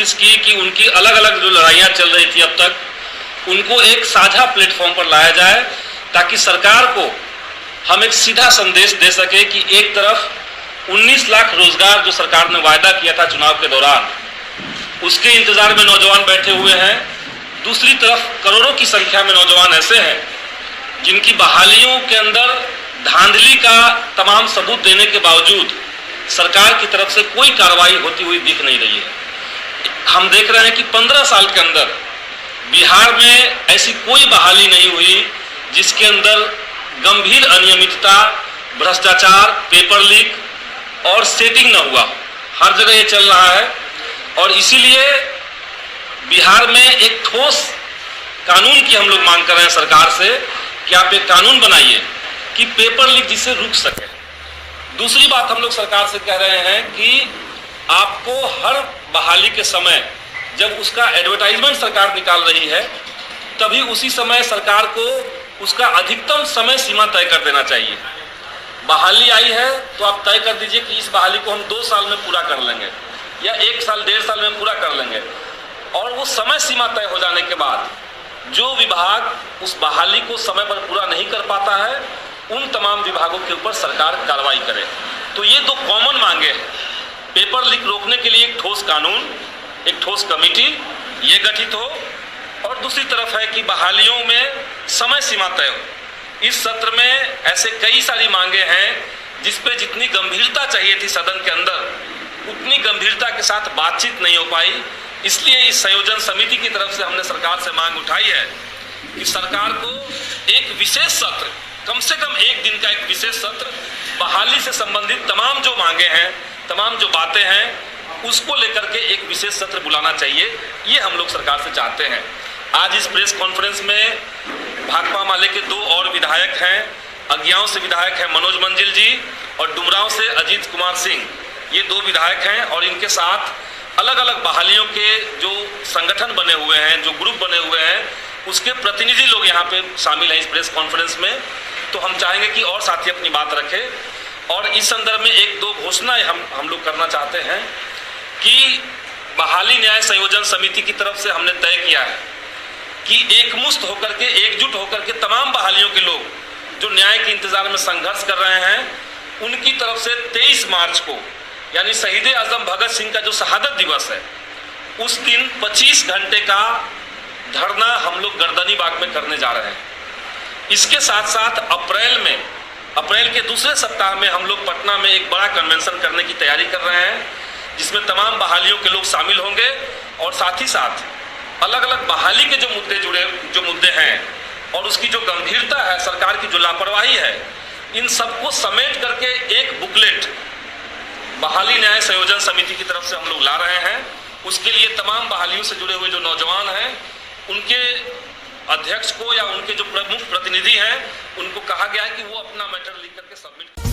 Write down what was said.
कोशिश की कि उनकी अलग अलग जो लड़ाइयाँ चल रही थी अब तक उनको एक साझा प्लेटफॉर्म पर लाया जाए, ताकि सरकार को हम एक सीधा संदेश दे सके कि एक तरफ 19 लाख रोजगार जो सरकार ने वायदा किया था चुनाव के दौरान, उसके इंतजार में नौजवान बैठे हुए हैं। दूसरी तरफ करोड़ों की संख्या में नौजवान ऐसे हैं जिनकी बहालियों के अंदर धांधली का तमाम सबूत देने के बावजूद सरकार की तरफ से कोई कार्रवाई होती हुई दिख नहीं रही है। हम देख रहे हैं कि 15 साल के अंदर बिहार में ऐसी कोई बहाली नहीं हुई जिसके अंदर गंभीर अनियमितता, भ्रष्टाचार, पेपर लीक और सेटिंग न हुआ। हर जगह ये चल रहा है और इसीलिए बिहार में एक ठोस कानून की हम लोग मांग कर रहे हैं सरकार से कि आप एक कानून बनाइए कि पेपर लीक जिससे रुक सके। दूसरी बात हम लोग सरकार से कह रहे हैं कि आपको हर बहाली के समय जब उसका एडवर्टाइजमेंट सरकार निकाल रही है, तभी उसी समय सरकार को उसका अधिकतम समय सीमा तय कर देना चाहिए। बहाली आई है तो आप तय कर दीजिए कि इस बहाली को हम 2 साल में पूरा कर लेंगे या 1 साल 1.5 साल में पूरा कर लेंगे। और वो समय सीमा तय हो जाने के बाद जो विभाग उस बहाली को समय पर पूरा नहीं कर पाता है, उन तमाम विभागों के ऊपर सरकार कार्रवाई करे। तो ये 2 कॉमन मांगे हैं। पेपर लीक रोकने के लिए एक ठोस कानून, एक ठोस कमेटी ये गठित हो, और दूसरी तरफ है कि बहालियों में समय सीमा तय हो। इस सत्र में ऐसे कई सारी मांगे हैं जिस पे जितनी गंभीरता चाहिए थी सदन के अंदर, उतनी गंभीरता के साथ बातचीत नहीं हो पाई। इसलिए इस संयोजन समिति की तरफ से हमने सरकार से मांग उठाई है कि सरकार को एक विशेष सत्र, कम से कम 1 दिन का एक विशेष सत्र, बहाली से संबंधित तमाम जो मांगे हैं, तमाम जो बातें हैं, उसको लेकर के एक विशेष सत्र बुलाना चाहिए। ये हम लोग सरकार से चाहते हैं। आज इस प्रेस कॉन्फ्रेंस में भाकपा माले के 2 और विधायक हैं। अज्ञाओं से विधायक हैं मनोज मंजिल जी और डुमरांव से अजीत कुमार सिंह। ये 2 विधायक हैं और इनके साथ अलग अलग बहालियों के जो संगठन बने हुए हैं, जो ग्रुप बने हुए हैं, उसके प्रतिनिधि लोग यहाँ पे शामिल हैं इस प्रेस कॉन्फ्रेंस में। तो हम चाहेंगे कि और साथी अपनी बात रखें। और इस संदर्भ में 1-2 घोषणाएं हम लोग करना चाहते हैं कि बहाली न्याय संयोजन समिति की तरफ से हमने तय किया है कि एकमुश्त होकर के, एकजुट होकर के तमाम बहालियों के लोग जो न्याय के इंतजार में संघर्ष कर रहे हैं, उनकी तरफ से 23 मार्च को, यानी शहीद आजम भगत सिंह का जो शहादत दिवस है, उस दिन 25 घंटे का धरना हम लोग गर्दनी बाग में करने जा रहे हैं। इसके साथ साथ अप्रैल के दूसरे सप्ताह में हम लोग पटना में एक बड़ा कन्वेंशन करने की तैयारी कर रहे हैं, जिसमें तमाम बहालियों के लोग शामिल होंगे और साथ ही साथ अलग अलग बहाली के जो मुद्दे हैं और उसकी जो गंभीरता है, सरकार की जो लापरवाही है, इन सबको समेट करके एक बुकलेट बहाली न्याय संयोजन समिति की तरफ से हम लोग ला रहे हैं। उसके लिए तमाम बहालियों से जुड़े हुए जो नौजवान हैं, उनके अध्यक्ष को या उनके जो प्रमुख प्रतिनिधि हैं, उनको कहा गया है कि वो अपना मैटर लिख करके सबमिट